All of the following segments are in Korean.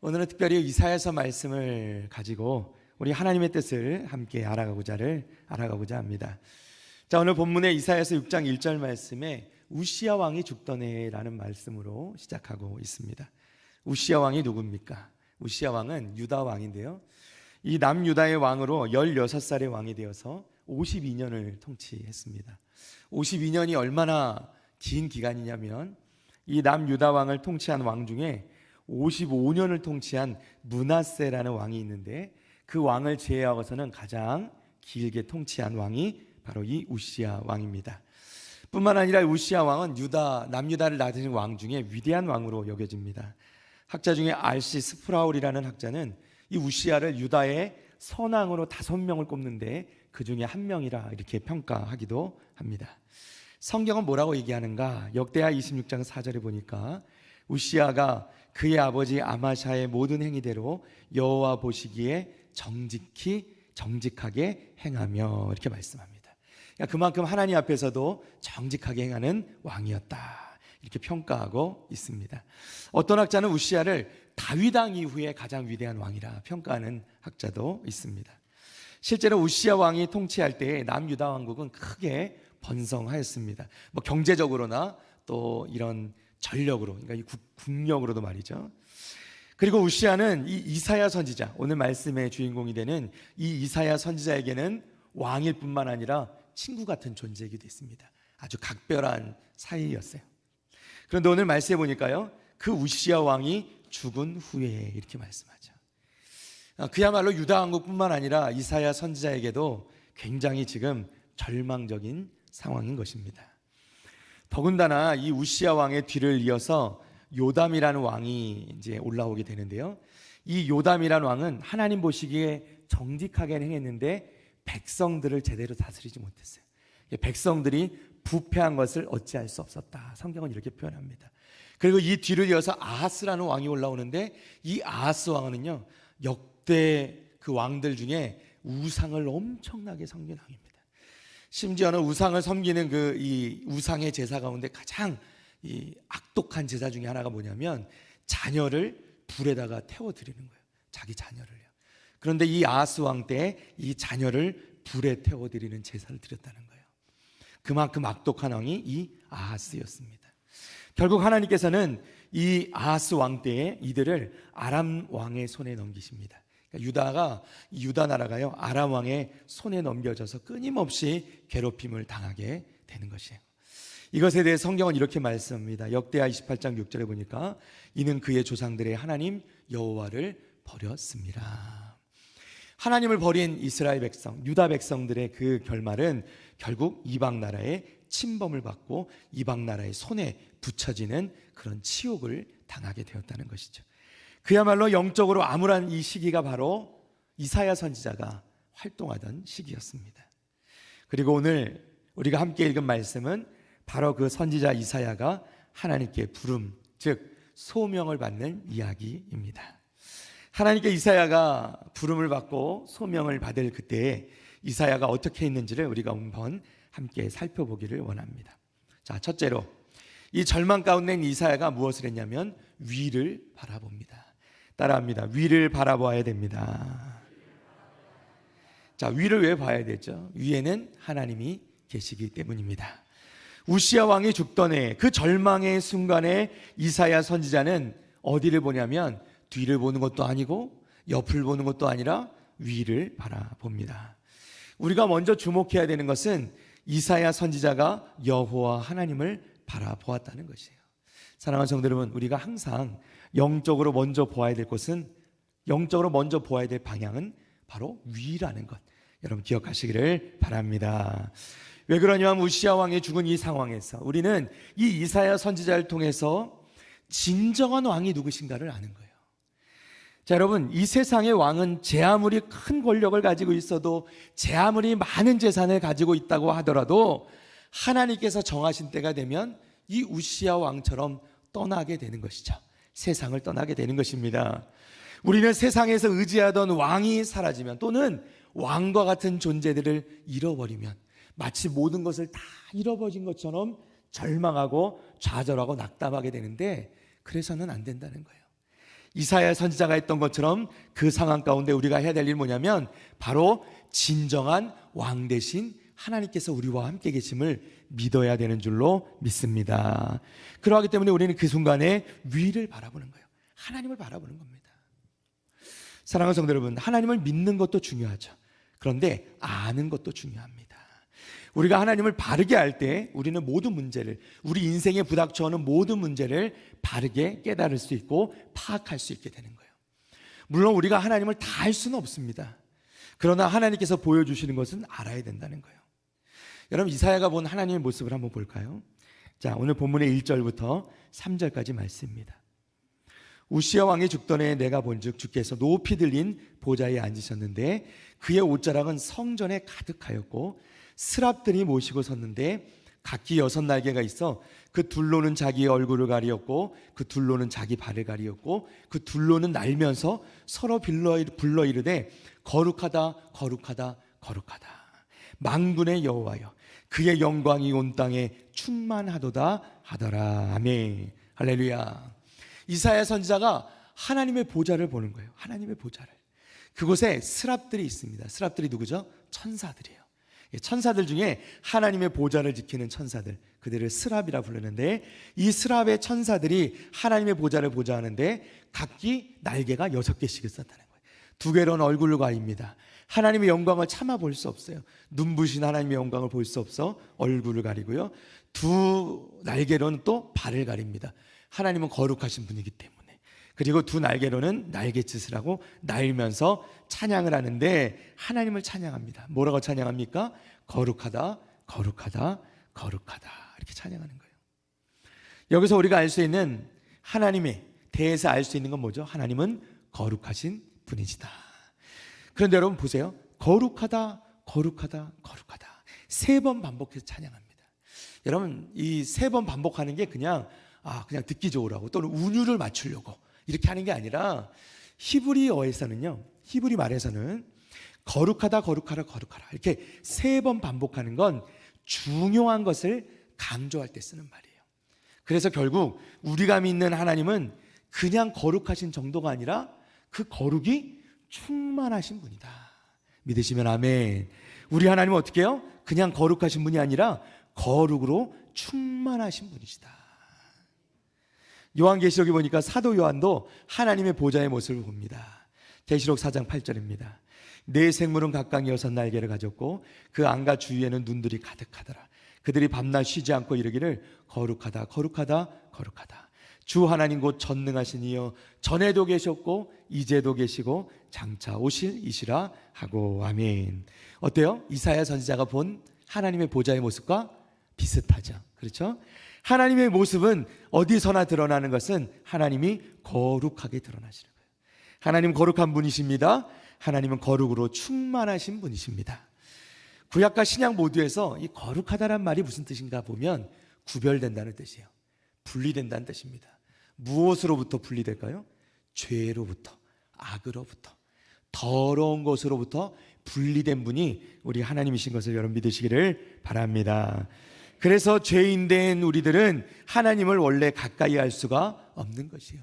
오늘은 특별히 이사야서 말씀을 가지고 우리 하나님의 뜻을 함께 알아가고자 합니다. 자, 오늘 본문의 이사야서 6장 1절 말씀에 우시야 왕이 죽던 해라는 말씀으로 시작하고 있습니다. 우시야 왕이 누굽니까? 우시야 왕은 유다 왕인데요, 이 남유다의 왕으로 16살의 왕이 되어서 52년을 통치했습니다. 52년이 얼마나 긴 기간이냐면 이 남유다 왕을 통치한 왕 중에 55년을 통치한 므낫세라는 왕이 있는데, 그 왕을 제외하고서는 가장 길게 통치한 왕이 바로 이 우시야 왕입니다. 뿐만 아니라 우시야 왕은 남유다를 다스린 왕 중에 위대한 왕으로 여겨집니다. 학자 중에 R.C. 스프라울이라는 학자는 이 우시야를 유다의 선왕으로 5명을 꼽는데 그 중에 한 명이라 이렇게 평가하기도 합니다. 성경은 뭐라고 얘기하는가? 역대하 26장 4절에 보니까 우시야가 그의 아버지 아마샤의 모든 행위대로 여호와 보시기에 정직하게 행하며 이렇게 말씀합니다. 그러니까 그만큼 하나님 앞에서도 정직하게 행하는 왕이었다, 이렇게 평가하고 있습니다. 어떤 학자는 우시야를 다윗 왕 이후에 가장 위대한 왕이라 평가하는 학자도 있습니다. 실제로 우시야 왕이 통치할 때 남유다 왕국은 크게 번성하였습니다. 경제적으로나 또 이런 전력으로, 그러니까 이 국력으로도 말이죠. 그리고 우시야는 이 이사야 선지자, 오늘 말씀의 주인공이 되는 이 이사야 선지자에게는 왕일 뿐만 아니라 친구 같은 존재이기도 했습니다. 아주 각별한 사이였어요. 그런데 오늘 말씀해 보니까요, 그 우시야 왕이 죽은 후에 이렇게 말씀하죠. 그야말로 유다 왕국뿐만 아니라 이사야 선지자에게도 굉장히 지금 절망적인 상황인 것입니다. 더군다나 이 우시야 왕의 뒤를 이어서 요담이라는 왕이 이제 올라오게 되는데요, 이 요담이라는 왕은 하나님 보시기에 정직하게 행했는데 백성들을 제대로 다스리지 못했어요. 백성들이 부패한 것을 어찌할 수 없었다, 성경은 이렇게 표현합니다. 그리고 이 뒤를 이어서 아하스라는 왕이 올라오는데, 이 아하스 왕은요, 역대 그 왕들 중에 우상을 엄청나게 섬긴 왕입니다. 심지어는 우상을 섬기는 이 우상의 제사 가운데 가장 이 악독한 제사 중에 하나가 뭐냐면 자녀를 불에다가 태워드리는 거예요. 자기 자녀를요. 그런데 이 아하스 왕 때 이 자녀를 불에 태워드리는 제사를 드렸다는 거예요. 그만큼 악독한 왕이 이 아하스였습니다. 결국 하나님께서는 이 아하스 왕 때에 이들을 아람 왕의 손에 넘기십니다. 유다 나라가요, 아람 왕의 손에 넘겨져서 끊임없이 괴롭힘을 당하게 되는 것이에요. 이것에 대해 성경은 이렇게 말씀합니다. 역대하 28장 6절에 보니까 이는 그의 조상들의 하나님 여호와를 버렸습니다. 하나님을 버린 이스라엘 백성, 유다 백성들의 그 결말은 결국 이방 나라의 침범을 받고 이방 나라의 손에 붙여지는 그런 치욕을 당하게 되었다는 것이죠. 그야말로 영적으로 암울한 이 시기가 바로 이사야 선지자가 활동하던 시기였습니다. 그리고 오늘 우리가 함께 읽은 말씀은 바로 그 선지자 이사야가 하나님께 부름, 즉 소명을 받는 이야기입니다. 하나님께 이사야가 부름을 받고 소명을 받을 그때에 이사야가 어떻게 했는지를 우리가 한번 함께 살펴보기를 원합니다. 자, 첫째로 이 절망 가운데 있는 이사야가 무엇을 했냐면 위를 바라봅니다. 따라합니다. 위를 바라봐야 됩니다. 자, 위를 왜 봐야 되죠? 위에는 하나님이 계시기 때문입니다. 우시야 왕이 죽던 해, 그 절망의 순간에 이사야 선지자는 어디를 보냐면 뒤를 보는 것도 아니고 옆을 보는 것도 아니라 위를 바라봅니다. 우리가 먼저 주목해야 되는 것은 이사야 선지자가 여호와 하나님을 바라보았다는 것이에요. 사랑하는 성도 여러분, 우리가 항상 영적으로 먼저 보아야 될 것은, 영적으로 먼저 보아야 될 방향은 바로 위라는 것, 여러분 기억하시기를 바랍니다. 왜 그러냐면 우시야 왕이 죽은 이 상황에서 우리는 이 이사야 선지자를 통해서 진정한 왕이 누구신가를 아는 거예요. 자, 여러분, 이 세상의 왕은 제 아무리 큰 권력을 가지고 있어도, 제 아무리 많은 재산을 가지고 있다고 하더라도 하나님께서 정하신 때가 되면 이 우시야 왕처럼 떠나게 되는 것이죠. 세상을 떠나게 되는 것입니다. 우리는 세상에서 의지하던 왕이 사라지면, 또는 왕과 같은 존재들을 잃어버리면 마치 모든 것을 다 잃어버린 것처럼 절망하고 좌절하고 낙담하게 되는데, 그래서는 안 된다는 거예요. 이사야 선지자가 했던 것처럼 그 상황 가운데 우리가 해야 될 일이 뭐냐면 바로 진정한 왕 대신 하나님께서 우리와 함께 계심을 믿어야 되는 줄로 믿습니다. 그러하기 때문에 우리는 그 순간에 위를 바라보는 거예요. 하나님을 바라보는 겁니다. 사랑하는 성도 여러분, 하나님을 믿는 것도 중요하죠. 그런데 아는 것도 중요합니다. 우리가 하나님을 바르게 할 때 우리는 모든 문제를, 우리 인생에 부닥쳐오는 모든 문제를 바르게 깨달을 수 있고 파악할 수 있게 되는 거예요. 물론 우리가 하나님을 다 알 수는 없습니다. 그러나 하나님께서 보여주시는 것은 알아야 된다는 거예요. 여러분, 이사야가 본 하나님의 모습을 한번 볼까요? 자, 오늘 본문의 1절부터 3절까지 말씀입니다. 우시야 왕이 죽던 해에 내가 본즉 주께서 높이 들린 보좌에 앉으셨는데 그의 옷자락은 성전에 가득하였고 스랍들이 모시고 섰는데 각기 6날개가 있어 그 둘로는 자기의 얼굴을 가리었고 그 둘로는 자기 발을 가리었고 그 둘로는 날면서 서로 불러 이르되 거룩하다 거룩하다 거룩하다 만군의 여호와여 그의 영광이 온 땅에 충만하도다 하더라. 아멘. 할렐루야. 이사야 선지자가 하나님의 보좌를 보는 거예요. 하나님의 보좌를. 그곳에 스랍들이 있습니다. 스랍들이 누구죠? 천사들이에요. 천사들 중에 하나님의 보좌를 지키는 천사들, 그들을 스랍이라 부르는데 이 스랍의 천사들이 하나님의 보좌를 보좌하는데 각기 날개가 6개씩 있었다는 거예요. 2개로는 얼굴을 가립니다. 하나님의 영광을 참아 볼 수 없어요. 눈부신 하나님의 영광을 볼 수 없어 얼굴을 가리고요. 2 날개로는 또 발을 가립니다. 하나님은 거룩하신 분이기 때문에. 그리고 2 날개로는 날갯짓을 하고 날면서 찬양을 하는데 하나님을 찬양합니다. 뭐라고 찬양합니까? 거룩하다 거룩하다 거룩하다 이렇게 찬양하는 거예요. 여기서 우리가 알 수 있는 하나님에 대해서 알 수 있는 건 뭐죠? 하나님은 거룩하신 분이시다. 그런데 여러분 보세요. 거룩하다 거룩하다 거룩하다 3번 반복해서 찬양합니다. 여러분 이 3번 반복하는 게 그냥 듣기 좋으라고 또는 운율을 맞추려고 이렇게 하는 게 아니라 히브리어에서는요, 히브리 말에서는 거룩하다 거룩하다 거룩하다 이렇게 3번 반복하는 건 중요한 것을 강조할 때 쓰는 말이에요. 그래서 결국 우리가 믿는 하나님은 그냥 거룩하신 정도가 아니라 그 거룩이 충만하신 분이다. 믿으시면 아멘. 우리 하나님은 어떻게 해요? 그냥 거룩하신 분이 아니라 거룩으로 충만하신 분이시다. 요한계시록에 보니까 사도 요한도 하나님의 보좌의 모습을 봅니다. 계시록 4장 8절입니다. 네 생물은 각각 6날개를 가졌고 그 안과 주위에는 눈들이 가득하더라. 그들이 밤낮 쉬지 않고 이르기를 거룩하다 거룩하다 거룩하다 주 하나님 곧 전능하신 이여 전에도 계셨고 이제도 계시고 장차 오실 이시라 하고 아멘. 어때요? 이사야 선지자가 본 하나님의 보좌의 모습과 비슷하죠. 그렇죠? 하나님의 모습은 어디서나 드러나는 것은 하나님이 거룩하게 드러나시는 거예요. 하나님 거룩한 분이십니다. 하나님은 거룩으로 충만하신 분이십니다. 구약과 신약 모두에서 이 거룩하다란 말이 무슨 뜻인가 보면 구별된다는 뜻이에요. 분리된다는 뜻입니다. 무엇으로부터 분리될까요? 죄로부터, 악으로부터, 더러운 것으로부터 분리된 분이 우리 하나님이신 것을 여러분 믿으시기를 바랍니다. 그래서 죄인된 우리들은 하나님을 원래 가까이 할 수가 없는 것이에요.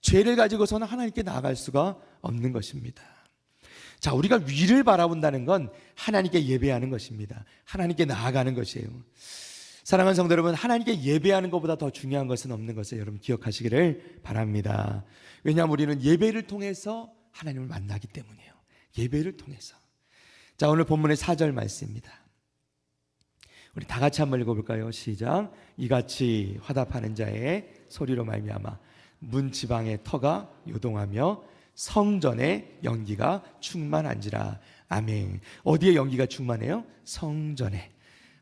죄를 가지고서는 하나님께 나아갈 수가 없는 것입니다. 자, 우리가 위를 바라본다는 건 하나님께 예배하는 것입니다. 하나님께 나아가는 것이에요. 사랑하는 성도 여러분, 하나님께 예배하는 것보다 더 중요한 것은 없는 것을 여러분 기억하시기를 바랍니다. 왜냐하면 우리는 예배를 통해서 하나님을 만나기 때문이에요. 예배를 통해서. 자, 오늘 본문의 4절 말씀입니다. 우리 다 같이 한번 읽어볼까요? 시작. 이같이 화답하는 자의 소리로 말미암아 문지방의 터가 요동하며 성전의 연기가 충만한지라. 아멘. 어디에 연기가 충만해요? 성전에.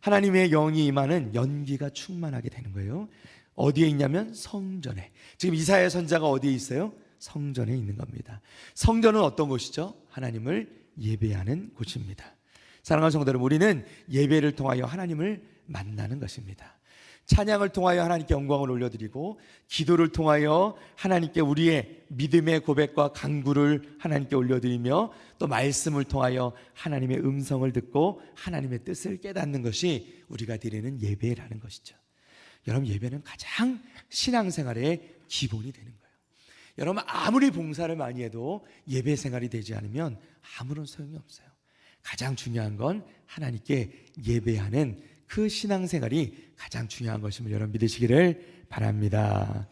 하나님의 영이 임하는 연기가 충만하게 되는 거예요. 어디에 있냐면 성전에. 지금 이사야 선지자가 어디에 있어요? 성전에 있는 겁니다. 성전은 어떤 곳이죠? 하나님을 예배하는 곳입니다. 사랑하는 성도 여러분, 우리는 예배를 통하여 하나님을 만나는 것입니다. 찬양을 통하여 하나님께 영광을 올려드리고 기도를 통하여 하나님께 우리의 믿음의 고백과 간구를 하나님께 올려드리며 또 말씀을 통하여 하나님의 음성을 듣고 하나님의 뜻을 깨닫는 것이 우리가 드리는 예배라는 것이죠. 여러분, 예배는 가장 신앙생활의 기본이 되는 거예요. 여러분 아무리 봉사를 많이 해도 예배 생활이 되지 않으면 아무런 소용이 없어요. 가장 중요한 건 하나님께 예배하는 그 신앙생활이 가장 중요한 것임을 여러분 믿으시기를 바랍니다.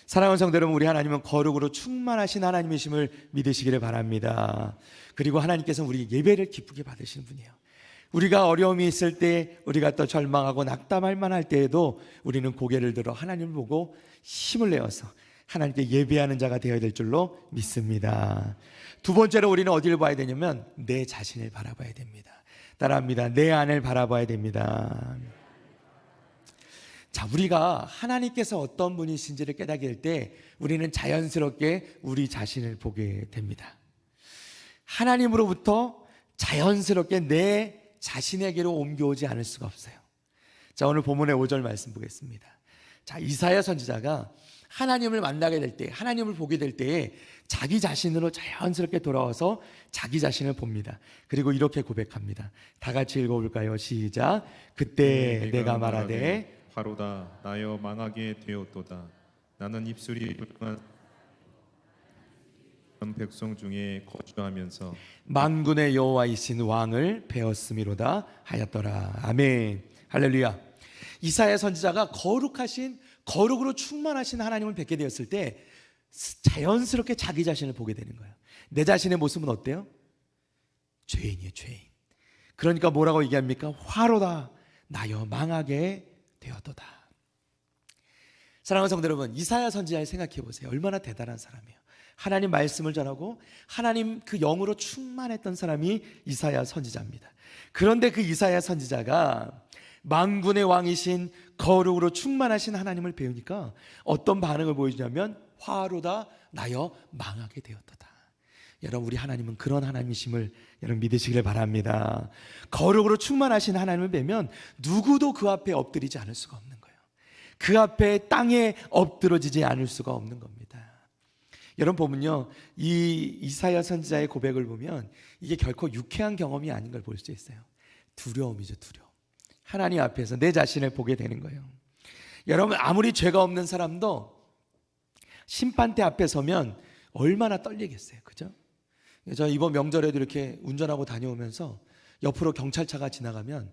사랑하는 성도 여러분, 우리 하나님은 거룩으로 충만하신 하나님이심을 믿으시기를 바랍니다. 그리고 하나님께서 우리 예배를 기쁘게 받으시는 분이에요. 우리가 어려움이 있을 때, 우리가 또 절망하고 낙담할 만할 때에도 우리는 고개를 들어 하나님을 보고 힘을 내어서 하나님께 예배하는 자가 되어야 될 줄로 믿습니다. 두 번째로 우리는 어디를 봐야 되냐면 내 자신을 바라봐야 됩니다. 따라합니다. 내 안을 바라봐야 됩니다. 자, 우리가 하나님께서 어떤 분이신지를 깨닫게 될 때 우리는 자연스럽게 우리 자신을 보게 됩니다. 하나님으로부터 자연스럽게 내 자신에게로 옮겨오지 않을 수가 없어요. 자, 오늘 본문의 5절 말씀 보겠습니다. 자, 이사야 선지자가 하나님을 만나게 될 때, 하나님을 보게 될 때에 자기 자신으로 자연스럽게 돌아와서 자기 자신을 봅니다. 그리고 이렇게 고백합니다. 다 같이 읽어볼까요? 시작. 그때 내가 말하되 바로다 나여 망하게 되었도다. 나는 입술이 불평한 백성 중에 거주하면서 만군의 여호와이신 왕을 배웠음이로다 하였더라. 아멘. 할렐루야. 이사야 선지자가 거룩으로 충만하신 하나님을 뵙게 되었을 때 자연스럽게 자기 자신을 보게 되는 거예요. 내 자신의 모습은 어때요? 죄인이에요, 죄인. 그러니까 뭐라고 얘기합니까? 화로다 나여 망하게 되었도다. 사랑하는 성도 여러분, 이사야 선지자를 생각해 보세요. 얼마나 대단한 사람이에요. 하나님 말씀을 전하고 하나님 그 영으로 충만했던 사람이 이사야 선지자입니다. 그런데 그 이사야 선지자가 만군의 왕이신 거룩으로 충만하신 하나님을 배우니까 어떤 반응을 보여주냐면 화로다 나여 망하게 되었도다. 여러분, 우리 하나님은 그런 하나님이심을 여러분 믿으시기를 바랍니다. 거룩으로 충만하신 하나님을 뵈면 누구도 그 앞에 엎드리지 않을 수가 없는 거예요. 그 앞에 땅에 엎드러지지 않을 수가 없는 겁니다. 여러분 보면요, 이 이사야 선지자의 고백을 보면 이게 결코 유쾌한 경험이 아닌 걸 볼 수 있어요. 두려움이죠, 두려움. 하나님 앞에서 내 자신을 보게 되는 거예요. 여러분, 아무리 죄가 없는 사람도 심판대 앞에 서면 얼마나 떨리겠어요, 그죠? 저 이번 명절에도 이렇게 운전하고 다녀오면서 옆으로 경찰차가 지나가면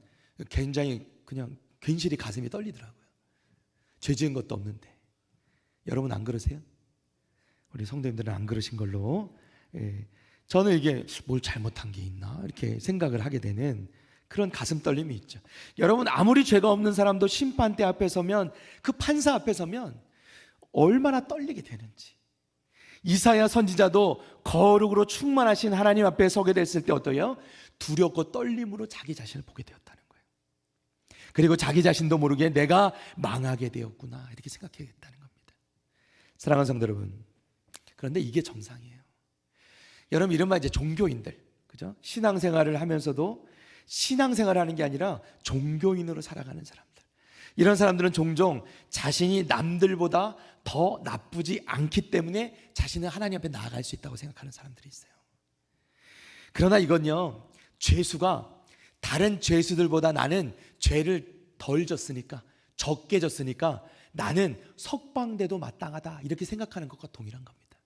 굉장히 그냥 괜시리 가슴이 떨리더라고요. 죄 지은 것도 없는데. 여러분 안 그러세요? 우리 성도님들은 안 그러신 걸로. 저는 이게 뭘 잘못한 게 있나 이렇게 생각을 하게 되는 그런 가슴 떨림이 있죠. 여러분, 아무리 죄가 없는 사람도 심판대 앞에 서면, 그 판사 앞에 서면 얼마나 떨리게 되는지. 이사야 선지자도 거룩으로 충만하신 하나님 앞에 서게 됐을 때 어떠해요? 두렵고 떨림으로 자기 자신을 보게 되었다는 거예요. 그리고 자기 자신도 모르게 내가 망하게 되었구나 이렇게 생각하겠다는 겁니다. 사랑하는 성도 여러분, 그런데 이게 정상이에요. 여러분, 이른바 이제 종교인들, 그죠? 신앙생활을 하면서도 신앙생활을 하는 게 아니라 종교인으로 살아가는 사람들. 이런 사람들은 종종 자신이 남들보다 더 나쁘지 않기 때문에 자신은 하나님 앞에 나아갈 수 있다고 생각하는 사람들이 있어요. 그러나 이건요, 죄수가 다른 죄수들보다 나는 죄를 덜 졌으니까, 적게 졌으니까 나는 석방돼도 마땅하다 이렇게 생각하는 것과 동일한 겁니다.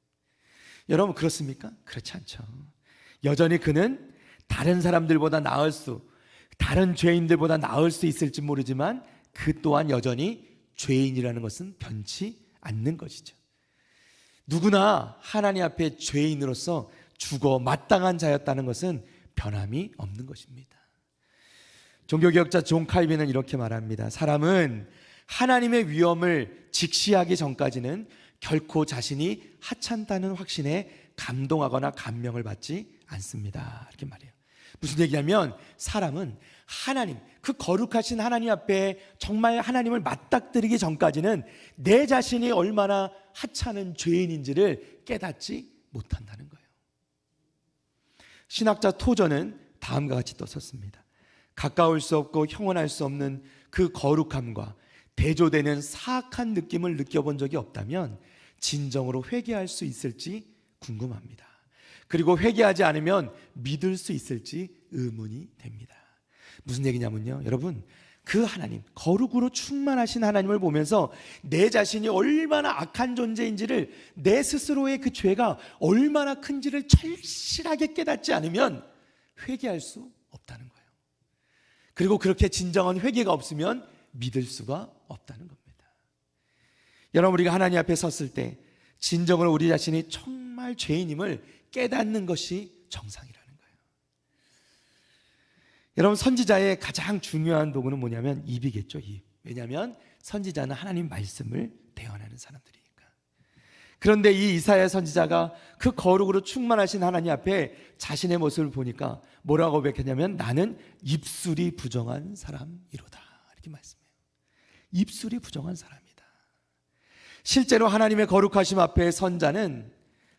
여러분, 그렇습니까? 그렇지 않죠. 여전히 그는 다른 사람들보다 다른 죄인들보다 나을 수 있을지 모르지만 그 또한 여전히 죄인이라는 것은 변치 않는 것이죠. 누구나 하나님 앞에 죄인으로서 죽어 마땅한 자였다는 것은 변함이 없는 것입니다. 종교개혁자 존 칼빈은 이렇게 말합니다. 사람은 하나님의 위엄을 직시하기 전까지는 결코 자신이 하찮다는 확신에 감동하거나 감명을 받지 않습니다. 이렇게 말해요. 무슨 얘기냐면 사람은 하나님, 그 거룩하신 하나님 앞에 정말 하나님을 맞닥뜨리기 전까지는 내 자신이 얼마나 하찮은 죄인인지를 깨닫지 못한다는 거예요. 신학자 토저는 다음과 같이 또 썼습니다. 가까울 수 없고 형언할 수 없는 그 거룩함과 대조되는 사악한 느낌을 느껴본 적이 없다면 진정으로 회개할 수 있을지 궁금합니다. 그리고 회개하지 않으면 믿을 수 있을지 의문이 됩니다. 무슨 얘기냐면요, 여러분, 그 하나님, 거룩으로 충만하신 하나님을 보면서 내 자신이 얼마나 악한 존재인지를, 내 스스로의 그 죄가 얼마나 큰지를 절실하게 깨닫지 않으면 회개할 수 없다는 거예요. 그리고 그렇게 진정한 회개가 없으면 믿을 수가 없다는 겁니다. 여러분, 우리가 하나님 앞에 섰을 때 진정으로 우리 자신이 정말 죄인임을 깨닫는 것이 정상이라는 거예요. 여러분, 선지자의 가장 중요한 도구는 뭐냐면 입이겠죠. 입. 왜냐하면 선지자는 하나님 말씀을 대언하는 사람들이니까. 그런데 이 이사야 선지자가 그 거룩으로 충만하신 하나님 앞에 자신의 모습을 보니까 뭐라고 고백했냐면 나는 입술이 부정한 사람이로다, 이렇게 말씀해요. 입술이 부정한 사람이다. 실제로 하나님의 거룩하심 앞에 선자는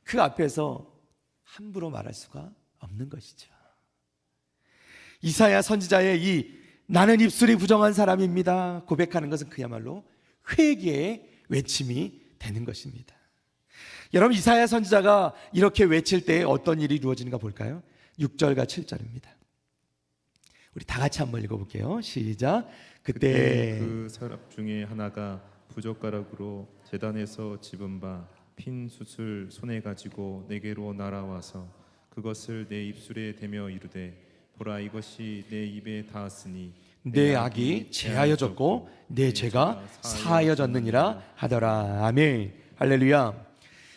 그 앞에서 함부로 말할 수가 없는 것이죠. 이사야 선지자의 이 나는 입술이 부정한 사람입니다 고백하는 것은 그야말로 회개의 외침이 되는 것입니다. 여러분, 이사야 선지자가 이렇게 외칠 때 어떤 일이 이루어지는가 볼까요? 6절과 7절입니다. 우리 다 같이 한번 읽어볼게요. 시작. 그때 그 사람 중에 하나가 부젓가락으로 제단에서 집은 바 핀 숯을 손에 가지고 내게로 날아와서 그것을 내 입술에 대며 이르되 보라, 이것이 내 입에 닿았으니 내 악이 제하여졌고 내 죄가 사하여졌느니라 하더라. 아멘. 할렐루야.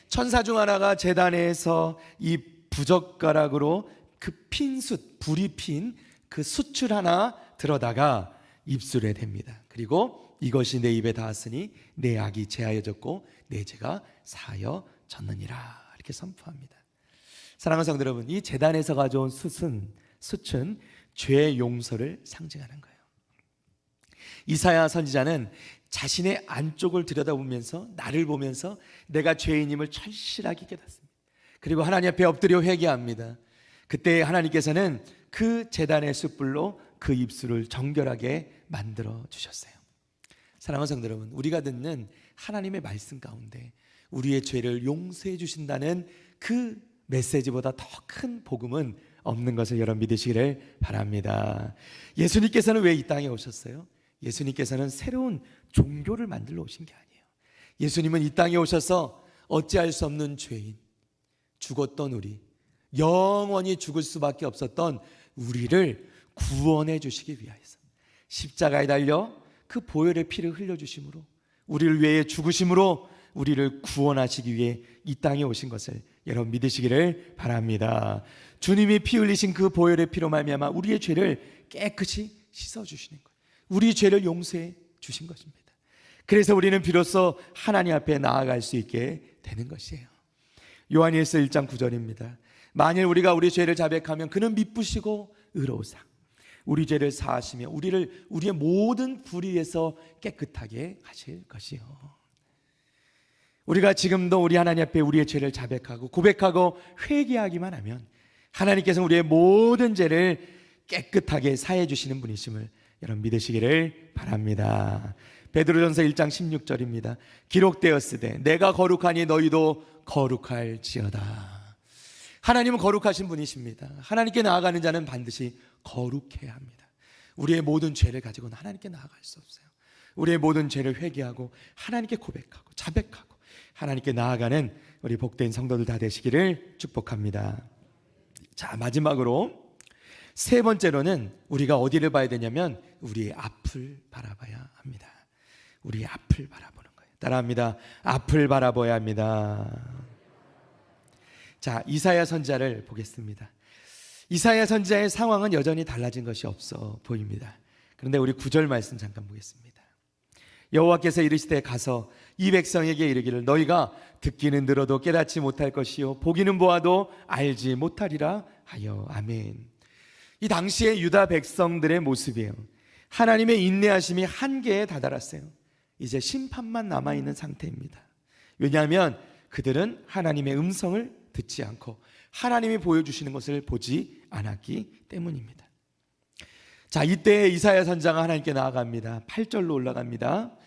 천사 중 하나가 제단에서 이 부젓가락으로 그 핀 숯, 불이 핀 그 숯을 하나 들어다가 입술에 댑니다. 그리고 이것이 내 입에 닿았으니 내 악이 제하여졌고 내 죄가 사하여졌느니라, 이렇게 선포합니다. 사랑하는 성도 여러분, 이 제단에서 가져온 숯은 죄의 용서를 상징하는 거예요. 이사야 선지자는 자신의 안쪽을 들여다보면서, 나를 보면서 내가 죄인임을 절실하게 깨닫습니다. 그리고 하나님 앞에 엎드려 회개합니다. 그때 하나님께서는 그 제단의 숯불로 그 입술을 정결하게 만들어 주셨어요. 사랑하는 성도 여러분, 우리가 듣는 하나님의 말씀 가운데 우리의 죄를 용서해 주신다는 그 메시지보다 더 큰 복음은 없는 것을 여러분 믿으시기를 바랍니다. 예수님께서는 왜 이 땅에 오셨어요? 예수님께서는 새로운 종교를 만들러 오신 게 아니에요. 예수님은 이 땅에 오셔서 어찌할 수 없는 죄인, 죽었던 우리, 영원히 죽을 수밖에 없었던 우리를 구원해 주시기 위하여서 십자가에 달려 그 보혈의 피를 흘려주심으로, 우리를 위해 죽으심으로 우리를 구원하시기 위해 이 땅에 오신 것을 여러분 믿으시기를 바랍니다. 주님이 피 흘리신 그 보혈의 피로 말미암아 우리의 죄를 깨끗이 씻어주시는 거예요. 우리 죄를 용서해 주신 것입니다. 그래서 우리는 비로소 하나님 앞에 나아갈 수 있게 되는 것이에요. 요한일서 1장 9절입니다. 만일 우리가 우리 죄를 자백하면 그는 미쁘시고 의로우사 우리 죄를 사하시며 우리를 우리의 모든 불의에서 깨끗하게 하실 것이요. 우리가 지금도 우리 하나님 앞에 우리의 죄를 자백하고 고백하고 회개하기만 하면 하나님께서 우리의 모든 죄를 깨끗하게 사해 주시는 분이심을 여러분 믿으시기를 바랍니다. 베드로전서 1장 16절입니다. 기록되었으되 내가 거룩하니 너희도 거룩할지어다. 하나님은 거룩하신 분이십니다. 하나님께 나아가는 자는 반드시 거룩해야 합니다. 우리의 모든 죄를 가지고는 하나님께 나아갈 수 없어요. 우리의 모든 죄를 회개하고 하나님께 고백하고 자백하고 하나님께 나아가는 우리 복된 성도들 다 되시기를 축복합니다. 자, 마지막으로 세 번째로는 우리가 어디를 봐야 되냐면 우리의 앞을 바라봐야 합니다. 우리의 앞을 바라보는 거예요. 따라합니다. 앞을 바라봐야 합니다. 자, 이사야 선지자를 보겠습니다. 이사야 선지자의 상황은 여전히 달라진 것이 없어 보입니다. 그런데 우리 9절 말씀 잠깐 보겠습니다. 여호와께서 이르시되 가서 이 백성에게 이르기를 너희가 듣기는 들어도 깨닫지 못할 것이요 보기는 보아도 알지 못하리라 하여. 아멘. 이 당시의 유다 백성들의 모습이에요. 하나님의 인내하심이 한계에 다다랐어요. 이제 심판만 남아있는 상태입니다. 왜냐하면 그들은 하나님의 음성을 듣지 않고 하나님이 보여주시는 것을 보지 않았기 때문입니다. 자, 이때 이사야 선지자가 하나님께 나아갑니다. 8절로 올라갑니다.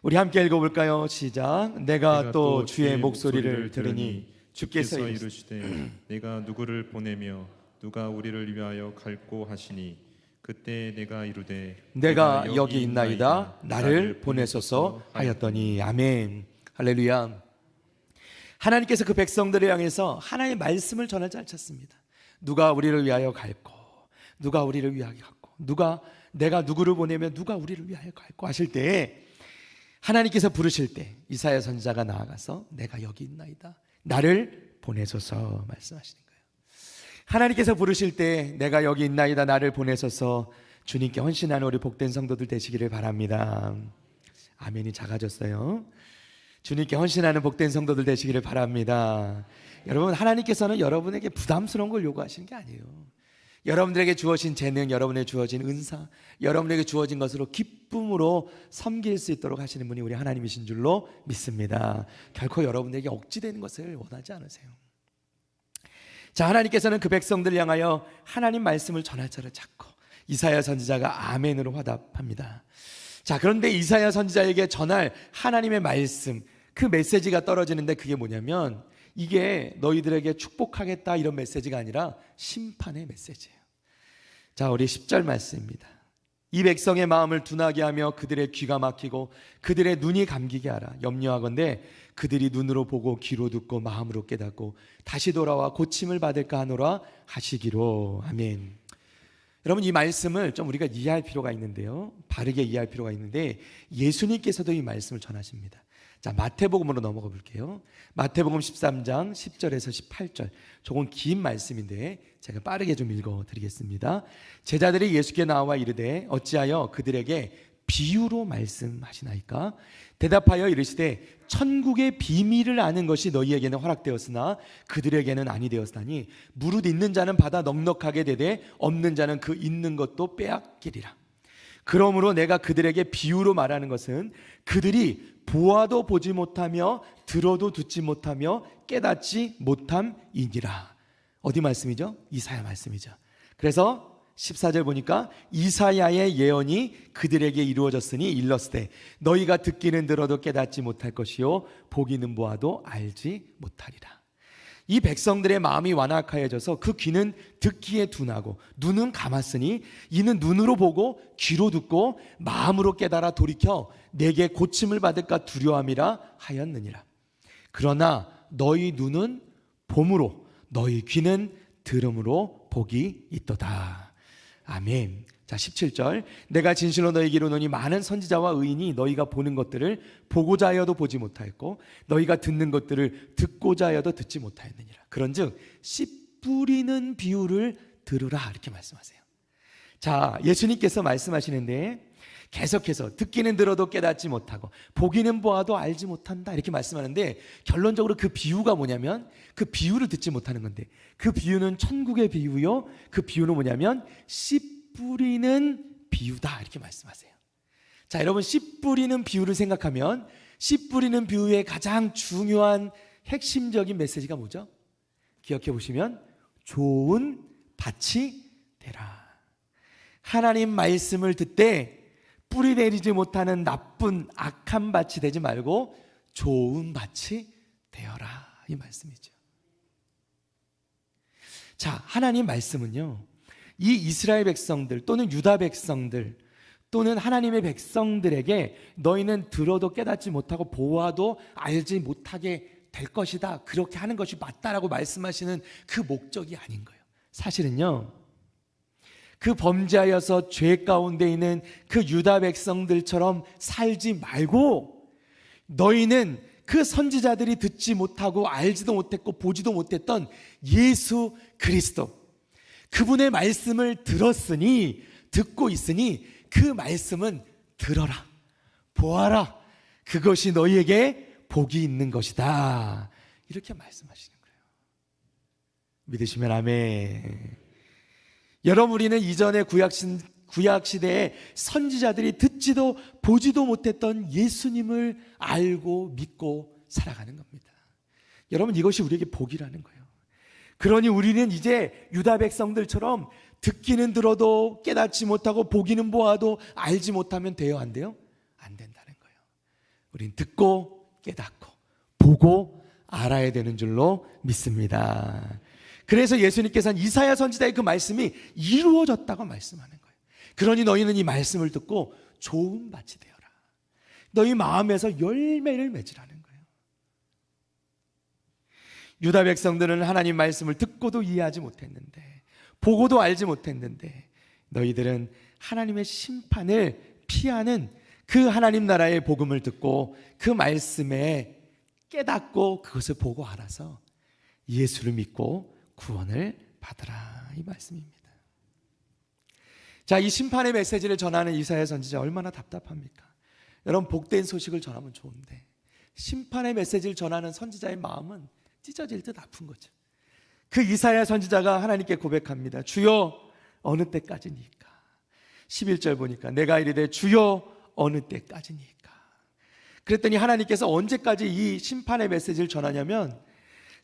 우리 함께 읽어볼까요? 시작. 내가 또 주의 목소리를 들으니 주께서 이르시되 내가 누구를 보내며 누가 우리를 위하여 갈고 하시니 그때 내가 이르되 내가 여기 있나이다 나를 보내소서 하였더니. 아멘. 할렐루야. 하나님께서 그 백성들을 향해서 하나님의 말씀을 전할 자를 찾습니다. 누가 우리를 위하여 갈고, 누가 우리를 위하여 갔고, 내가 누구를 보내면 누가 우리를 위하여 갈고 하실 때, 하나님께서 부르실 때 이사야 선지자가 나아가서 내가 여기 있나이다 나를 보내소서 말씀하시는 거예요. 하나님께서 부르실 때 내가 여기 있나이다 나를 보내소서, 주님께 헌신하는 우리 복된 성도들 되시기를 바랍니다. 아멘이 작아졌어요. 주님께 헌신하는 복된 성도들 되시기를 바랍니다. 여러분, 하나님께서는 여러분에게 부담스러운 걸 요구하시는 게 아니에요. 여러분들에게 주어진 재능, 여러분에게 주어진 은사, 여러분에게 주어진 것으로 기쁨으로 섬길 수 있도록 하시는 분이 우리 하나님이신 줄로 믿습니다. 결코 여러분에게 억지되는 것을 원하지 않으세요. 자, 하나님께서는 그 백성들을 향하여 하나님 말씀을 전할 자를 찾고, 이사야 선지자가 아멘으로 화답합니다. 자, 그런데 이사야 선지자에게 전할 하나님의 말씀, 그 메시지가 떨어지는데 그게 뭐냐면, 이게 너희들에게 축복하겠다 이런 메시지가 아니라 심판의 메시지예요. 자, 우리 10절 말씀입니다. 이 백성의 마음을 둔하게 하며 그들의 귀가 막히고 그들의 눈이 감기게 하라. 염려하건대 그들이 눈으로 보고 귀로 듣고 마음으로 깨닫고 다시 돌아와 고침을 받을까 하노라 하시기로. 아멘. 여러분, 이 말씀을 좀 우리가 이해할 필요가 있는데요, 바르게 이해할 필요가 있는데, 예수님께서도 이 말씀을 전하십니다. 자, 마태복음으로 넘어가 볼게요. 마태복음 13장 10절에서 18절. 조금 긴 말씀인데 제가 빠르게 좀 읽어 드리겠습니다. 제자들이 예수께 나와 이르되 어찌하여 그들에게 비유로 말씀하시나이까? 대답하여 이르시되 천국의 비밀을 아는 것이 너희에게는 허락되었으나 그들에게는 아니 되었으나니 무릇 있는 자는 받아 넉넉하게 되되 없는 자는 그 있는 것도 빼앗기리라. 그러므로 내가 그들에게 비유로 말하는 것은 그들이 보아도 보지 못하며 들어도 듣지 못하며 깨닫지 못함이니라. 어디 말씀이죠? 이사야 말씀이죠. 그래서 14절 보니까 이사야의 예언이 그들에게 이루어졌으니 일렀으되 너희가 듣기는 들어도 깨닫지 못할 것이요 보기는 보아도 알지 못하리라. 이 백성들의 마음이 완악하여져서 그 귀는 듣기에 둔하고 눈은 감았으니 이는 눈으로 보고 귀로 듣고 마음으로 깨달아 돌이켜 내게 고침을 받을까 두려움이라 하였느니라. 그러나 너희 눈은 봄으로 너희 귀는 들음으로 복이 있도다. 아멘. 자, 17절. 내가 진실로 너희에게 이르노니 많은 선지자와 의인이 너희가 보는 것들을 보고자 하여도 보지 못하였고 너희가 듣는 것들을 듣고자 하여도 듣지 못하였느니라. 그런즉 씨 뿌리는 비유를 들으라 이렇게 말씀하세요. 자, 예수님께서 말씀하시는데 계속해서 듣기는 들어도 깨닫지 못하고 보기는 보아도 알지 못한다 이렇게 말씀하는데, 결론적으로 그 비유가 뭐냐면 그 비유를 듣지 못하는 건데, 그 비유는 천국의 비유요, 그 비유는 뭐냐면 씨 뿌리는 비유다 이렇게 말씀하세요. 자, 여러분, 씨 뿌리는 비유를 생각하면 씨 뿌리는 비유의 가장 중요한 핵심적인 메시지가 뭐죠? 기억해 보시면 좋은 밭이 되라. 하나님 말씀을 듣되 뿌리 내리지 못하는 나쁜 악한 밭이 되지 말고 좋은 밭이 되어라 이 말씀이죠. 자, 하나님 말씀은요, 이 이스라엘 백성들 또는 유다 백성들 또는 하나님의 백성들에게 너희는 들어도 깨닫지 못하고 보아도 알지 못하게 될 것이다, 그렇게 하는 것이 맞다라고 말씀하시는 그 목적이 아닌 거예요. 사실은요, 그 범죄하여서 죄 가운데 있는 그 유다 백성들처럼 살지 말고 너희는 그 선지자들이 듣지 못하고 알지도 못했고 보지도 못했던 예수 그리스도, 그분의 말씀을 들었으니, 듣고 있으니 그 말씀은 들어라, 보아라, 그것이 너희에게 복이 있는 것이다 이렇게 말씀하시는 거예요. 믿으시면 아멘. 여러분, 우리는 이전의 구약시대에 선지자들이 듣지도 보지도 못했던 예수님을 알고 믿고 살아가는 겁니다. 여러분, 이것이 우리에게 복이라는 거예요. 그러니 우리는 이제 유다 백성들처럼 듣기는 들어도 깨닫지 못하고 보기는 보아도 알지 못하면 돼요, 안 돼요? 안 된다는 거예요. 우린 듣고 깨닫고 보고 알아야 되는 줄로 믿습니다. 그래서 예수님께서는 이사야 선지자의 그 말씀이 이루어졌다고 말씀하는 거예요. 그러니 너희는 이 말씀을 듣고 좋은 밭이 되어라. 너희 마음에서 열매를 맺으라는 거예요. 유다 백성들은 하나님 말씀을 듣고도 이해하지 못했는데, 보고도 알지 못했는데, 너희들은 하나님의 심판을 피하는 그 하나님 나라의 복음을 듣고 그 말씀에 깨닫고 그것을 보고 알아서 예수를 믿고 구원을 받으라, 이 말씀입니다. 자, 이 심판의 메시지를 전하는 이사야 선지자 얼마나 답답합니까? 여러분, 복된 소식을 전하면 좋은데 심판의 메시지를 전하는 선지자의 마음은 찢어질 듯 아픈 거죠. 그 이사야 선지자가 하나님께 고백합니다. 주여, 어느 때까지니까? 11절 보니까 내가 이르되 주여, 어느 때까지니까? 그랬더니 하나님께서 언제까지 이 심판의 메시지를 전하냐면,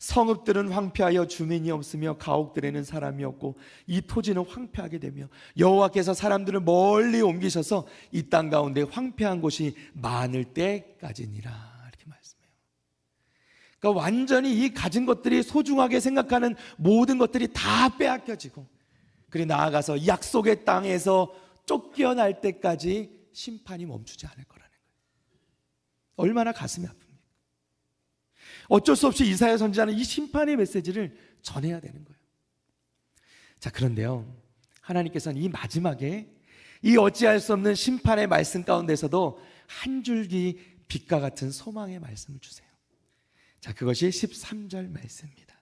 성읍들은 황폐하여 주민이 없으며 가옥들에는 사람이 없고 이 토지는 황폐하게 되며 여호와께서 사람들을 멀리 옮기셔서 이 땅 가운데 황폐한 곳이 많을 때까지니라, 이렇게 말씀해요. 그러니까 완전히 이 가진 것들이 소중하게 생각하는 모든 것들이 다 빼앗겨지고, 그리고 나아가서 약속의 땅에서 쫓겨날 때까지 심판이 멈추지 않을 거라는 거예요. 얼마나 가슴이 아픕니까? 어쩔 수 없이 이사야 선지자는 이 심판의 메시지를 전해야 되는 거예요. 자, 그런데요, 하나님께서는 이 마지막에 이 어찌할 수 없는 심판의 말씀 가운데서도 한 줄기 빛과 같은 소망의 말씀을 주세요. 자, 그것이 13절 말씀입니다.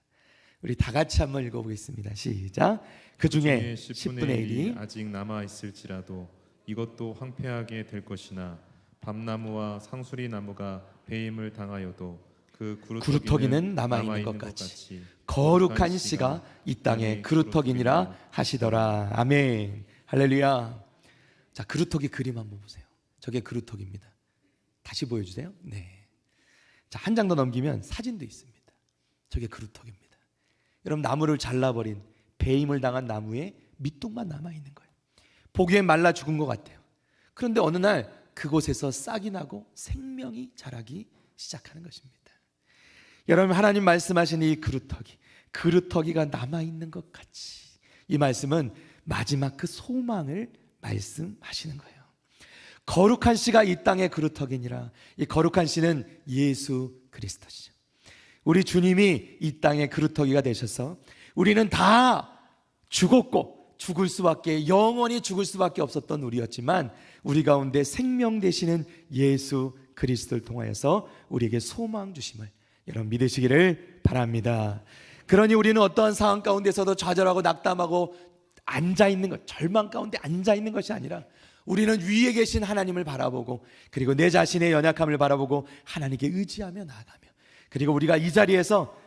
우리 다 같이 한번 읽어보겠습니다. 시작. 그 중에 10분의 1이 아직 남아 있을지라도 이것도 황폐하게 될 것이나 밤나무와 상수리 나무가 배임을 당하여도 그 그루터기는 남아있는 것 같이 거룩한 씨가 이 땅에 그루터기니라 하시더라. 아멘. 할렐루야. 자, 그루터기 그림 한번 보세요. 저게 그루터기입니다. 다시 보여주세요. 네. 자, 한 장 더 넘기면 사진도 있습니다. 저게 그루터기입니다. 여러분, 나무를 잘라버린, 배임을 당한 나무에 밑둥만 남아있는 거예요. 보기엔 말라 죽은 것 같아요. 그런데 어느 날 그곳에서 싹이 나고 생명이 자라기 시작하는 것입니다. 여러분, 하나님 말씀하신 이 그루터기가 남아있는 것 같이, 이 말씀은 마지막 그 소망을 말씀하시는 거예요. 거룩한 씨가 이 땅의 그루터기니라. 이 거룩한 씨는 예수 그리스도시죠. 우리 주님이 이 땅의 그루터기가 되셔서 우리는 다 죽었고 죽을 수밖에, 영원히 죽을 수밖에 없었던 우리였지만 우리 가운데 생명 되시는 예수 그리스도를 통하여서 우리에게 소망 주심을 여러분 믿으시기를 바랍니다. 그러니 우리는 어떠한 상황 가운데서도 좌절하고 낙담하고 앉아있는 것, 절망 가운데 앉아있는 것이 아니라 우리는 위에 계신 하나님을 바라보고, 그리고 내 자신의 연약함을 바라보고 하나님께 의지하며 나아가며, 그리고 우리가 이 자리에서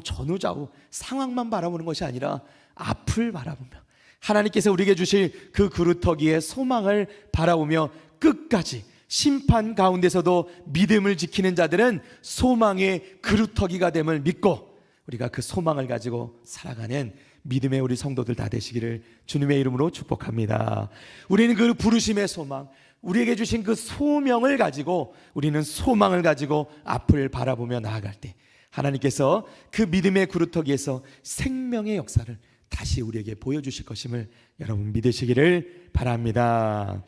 전후좌우 상황만 바라보는 것이 아니라 앞을 바라보며 하나님께서 우리에게 주실 그 그루터기의 소망을 바라보며 끝까지 심판 가운데서도 믿음을 지키는 자들은 소망의 그루터기가 됨을 믿고 우리가 그 소망을 가지고 살아가는 믿음의 우리 성도들 다 되시기를 주님의 이름으로 축복합니다. 우리는 그 부르심의 소망, 우리에게 주신 그 소명을 가지고 우리는 소망을 가지고 앞을 바라보며 나아갈 때 하나님께서 그 믿음의 그루터기에서 생명의 역사를 다시 우리에게 보여주실 것임을 여러분 믿으시기를 바랍니다.